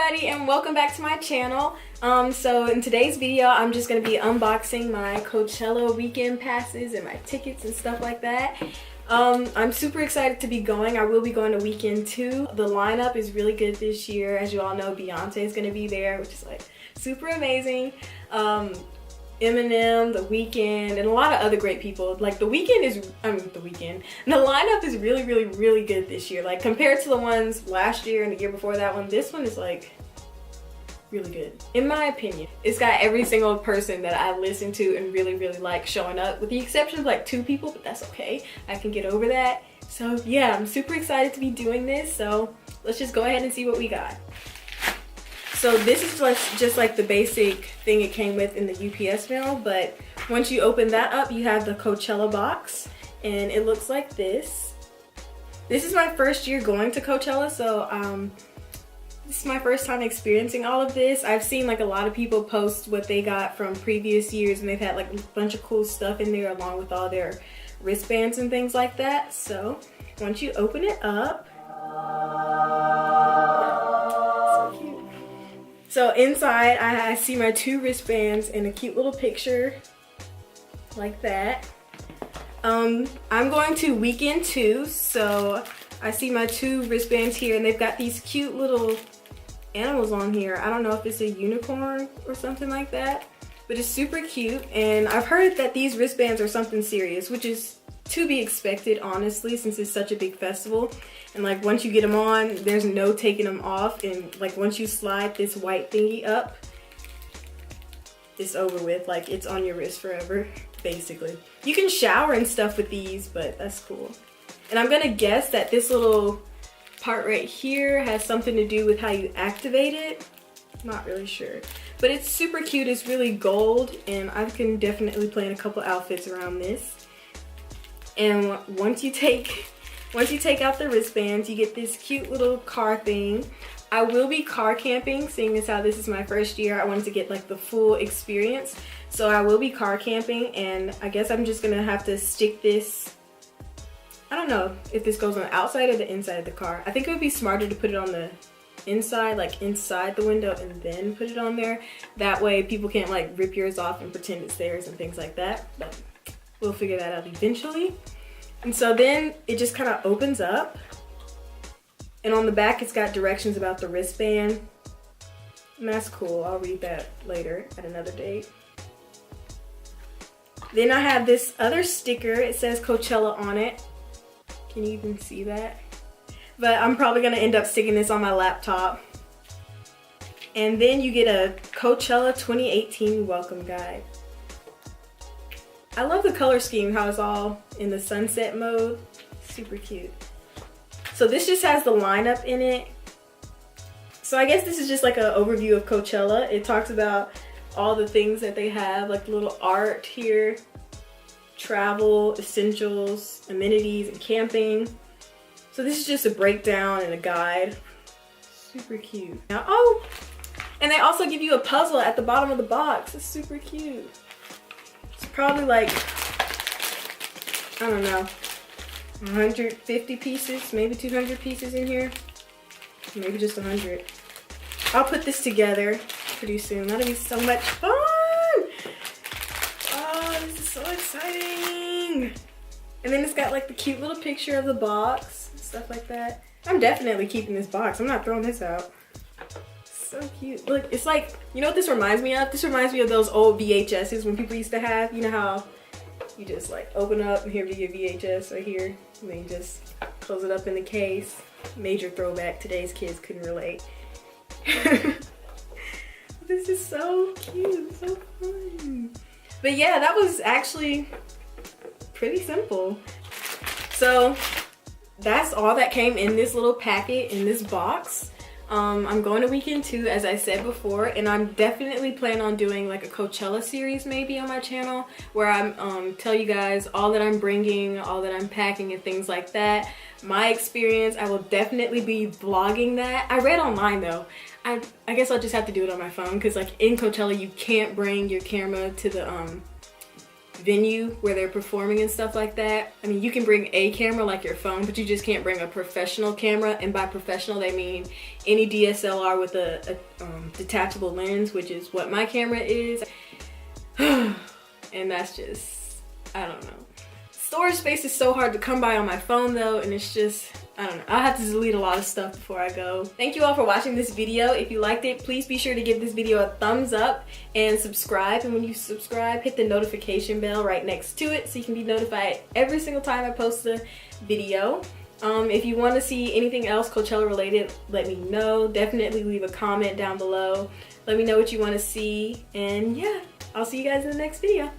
everybody, and welcome back to my channel. So in today's video, I'm just going to be unboxing my Coachella weekend passes and my tickets and stuff like that. I'm super excited to be going. I will be going to weekend 2. The lineup is really good this year. As you all know, Beyonce is going to be there, which is like super amazing. Eminem, The Weeknd, and a lot of other great people. Like the lineup is really good this year. Like compared to the ones last year and the year before that one, this one is like really good, in my opinion. It's got every single person that I listen to and really like showing up, with the exception of like 2 people, but that's okay. I can get over that. So yeah, I'm super excited to be doing this. So let's just go ahead and see what we got. So this is just like the basic thing it came with in the UPS mail, but once you open that up, you have the Coachella box, and it looks like this. This is my first year going to Coachella, so this is my first time experiencing all of this. I've seen like a lot of people post what they got from previous years, and they've had like a bunch of cool stuff in there along with all their wristbands and things like that. So once you open it up, so inside, I see my 2 wristbands and a cute little picture like that. I'm going to weekend 2, so I see my 2 wristbands here, and they've got these cute little animals on here. I don't know if it's a unicorn or something like that, but it's super cute. And I've heard that these wristbands are something serious, which is to be expected, honestly, since it's such a big festival. And like once you get them on, there's no taking them off, and like once you slide this white thingy up, it's over with. Like it's on your wrist forever, basically. You can shower and stuff with these, but that's cool. And I'm gonna guess that this little part right here has something to do with how you activate it. Not really sure, but it's super cute. It's really gold, and I can definitely plan a couple outfits around this. And once you take out the wristbands, you get this cute little car thing. I will be car camping, seeing as how this is my first year. I wanted to get like the full experience. So I will be car camping, and I guess I'm just gonna have to stick this, I don't know if this goes on the outside or the inside of the car. I think it would be smarter to put it on the inside, like inside the window, and then put it on there. That way people can't like rip yours off and pretend it's theirs and things like that. But we'll figure that out eventually. And so then it just kind of opens up, and on the back it's got directions about the wristband, and that's cool. I'll read that later at another date. Then I have this other sticker. It says Coachella on it. Can you even see that? But I'm probably gonna end up sticking this on my laptop. And then you get a Coachella 2018 welcome guide. I love the color scheme, how it's all in the sunset mode. Super cute. So this just has the lineup in it. So I guess this is just like an overview of Coachella. It talks about all the things that they have, like little art here, travel, essentials, amenities, and camping. So this is just a breakdown and a guide. Super cute. Now, oh, and they also give you a puzzle at the bottom of the box. It's super cute. It's probably like, I don't know, 150 pieces, maybe 200 pieces in here. Maybe just 100. I'll put this together pretty soon. That'll be so much fun. Oh, this is so exciting. And then it's got like the cute little picture of the box and stuff like that. I'm definitely keeping this box. I'm not throwing this out. So cute. Look, it's like, you know what this reminds me of? This reminds me of those old VHSs when people used to have, you know how you just like open up and here be your VHS right here, and then you just close it up in the case. Major throwback. Today's kids couldn't relate. This is so cute, so fun. But yeah, that was actually pretty simple. So that's all that came in this little packet, in this box. I'm going to weekend 2, as I said before, and I'm definitely planning on doing like a Coachella series maybe on my channel, where I'm tell you guys all that I'm bringing, all that I'm packing, and things like that. My experience, I will definitely be vlogging that. I read online though. I guess I'll just have to do it on my phone, because like in Coachella you can't bring your camera to the venue where they're performing and stuff like that. I mean, you can bring a camera like your phone, but you just can't bring a professional camera. And by professional, they mean any DSLR with a detachable lens, which is what my camera is. And that's just, I don't know. Storage space is so hard to come by on my phone though, and it's just, I don't know. I'll have to delete a lot of stuff before I go. Thank you all for watching this video. If you liked it, please be sure to give this video a thumbs up and subscribe. And when you subscribe, hit the notification bell right next to it so you can be notified every single time I post a video. If you want to see anything else Coachella related, let me know. Definitely leave a comment down below. Let me know what you want to see. And yeah, I'll see you guys in the next video.